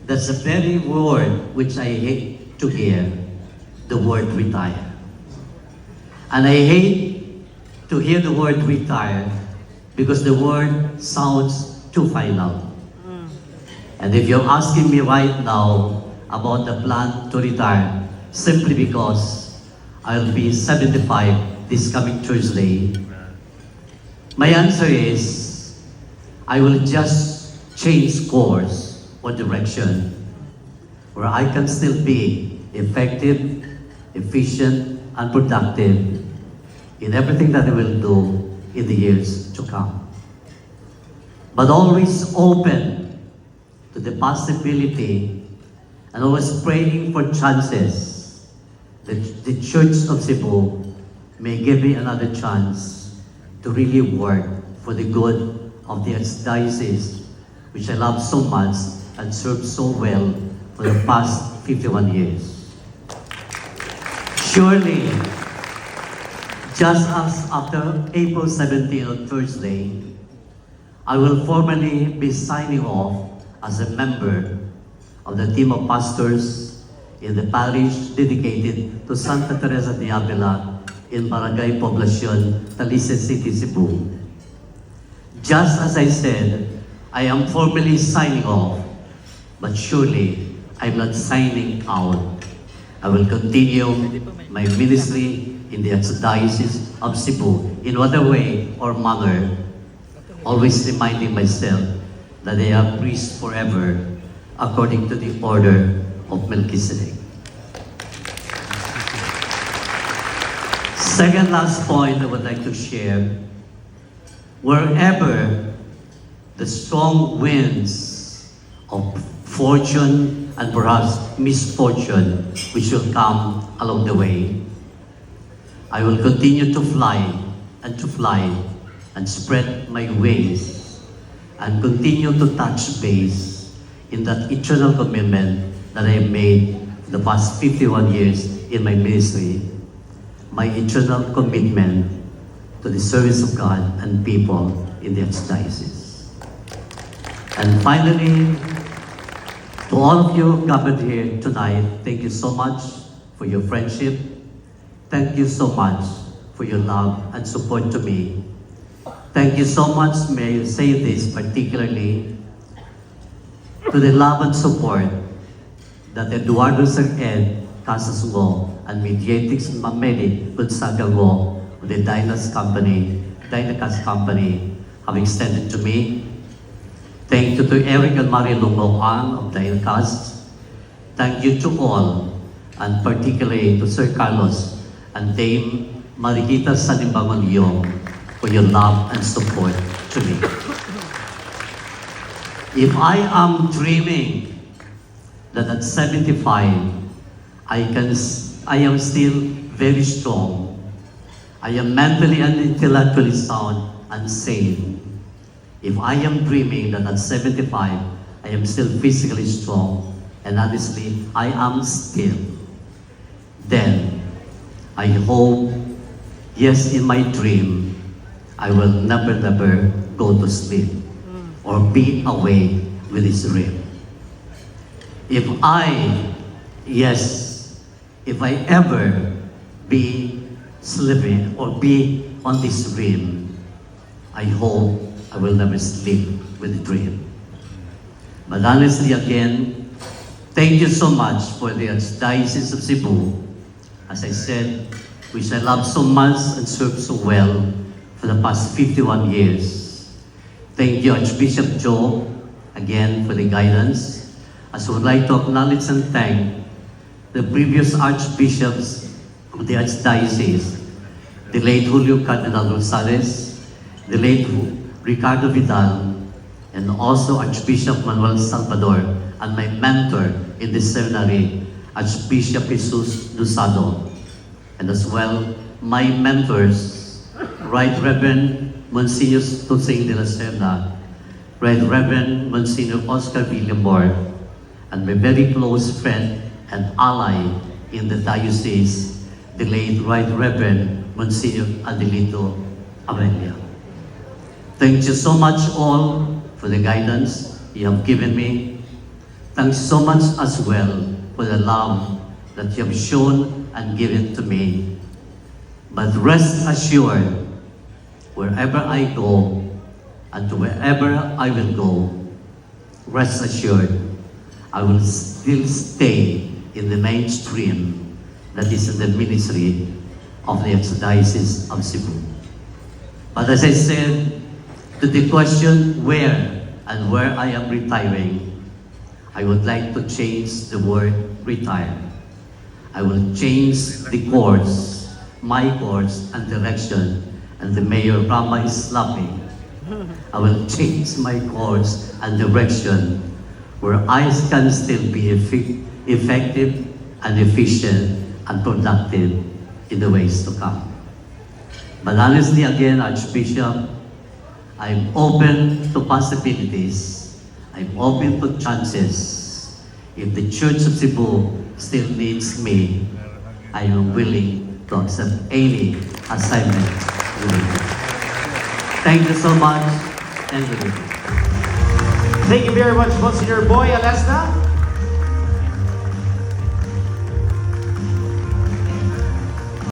That's the very word which I hate to hear, the word retire. And I hate to hear the word retire because the word sounds too final. And if you're asking me right now about the plan to retire, simply because I'll be 75 this coming Thursday, my answer is, I will just change course or direction where I can still be effective, efficient, and productive in everything that I will do in the years to come. But always open to the possibility and always praying for chances that the Church of Cebu may give me another chance to really work for the good of the Archdiocese, which I love so much and served so well for the past 51 years. Surely, just as after April 17 on Thursday, I will formally be signing off as a member of the team of pastors in the parish dedicated to Santa Teresa de Avila in Barangay Poblacion, Talisay City, Cebu. Just as I said, I am formally signing off, but surely I'm not signing out. I will continue my ministry in the Archdiocese of Cebu in whatever way or manner, always reminding myself that I am priest forever according to the order of Melchizedek. Second last point I would like to share, wherever the strong winds of fortune and perhaps misfortune which will come along the way, I will continue to fly and spread my wings and continue to touch base in that eternal commitment that I have made for the past 51 years in my ministry, my eternal commitment to the service of God and people in the Archdiocese. And finally, to all of you gathered here tonight, thank you so much for your friendship. Thank you so much for your love and support to me. Thank you so much, may I say this particularly, to the love and support that Eduardo Sir Ed Casasgo and Mediatics Mameli Gonzaga of the Dynacast Company have extended to me. Thank you to Eric and Marie Lungoan of Dynacast. Thank you to all, and particularly to Sir Carlos and Dame Mariquita Sanimbangon Leong for your love and support to me. If I am dreaming that at 75, I am still very strong, I am mentally and intellectually sound and sane. If I am dreaming that at 75, I am still physically strong, and honestly, I am still, then I hope, yes, in my dream, I will never go to sleep or be awake with this dream. If I ever be sleeping or be on this dream, I hope I will never sleep with the dream. But honestly, again, thank you so much for the Archdiocese of Cebu, as I said, which I love so much and served so well for the past 51 years. Thank you, Archbishop Joe, again for the guidance. As I would like to acknowledge and thank the previous archbishops of the Archdiocese, the late Julio Cardinal Rosales, the late Ricardo Vidal, and also Archbishop Manuel Salvador, and my mentor in the seminary, Archbishop Jesus Dusado, and as well my mentors, Right Reverend Monsignor Tosing de la Serna, Right Reverend Monsignor Oscar Villamor, and my very close friend and ally in the diocese, the late Right Reverend Monsignor Adelito Amelia. Thank you so much all for the guidance you have given me. Thanks so much as well for the love that you have shown and given to me. But rest assured, wherever I go and to wherever I will go, rest assured, I will still stay in the mainstream that is in the ministry of the Archdiocese of Cebu. But as I said, to the question where and where I am retiring, I would like to change the word retire. I will change the course, my course and direction, and the Mayor Rama is laughing. I will change my course and direction where I can still be effective and efficient and productive in the ways to come. But honestly, again, Archbishop, I'm open to possibilities. I'm open to chances. If the Church of Cebu still needs me, I am willing to accept any assignment. Thank you so much, and good evening. Thank you very much, Monsignor Boy Alesna.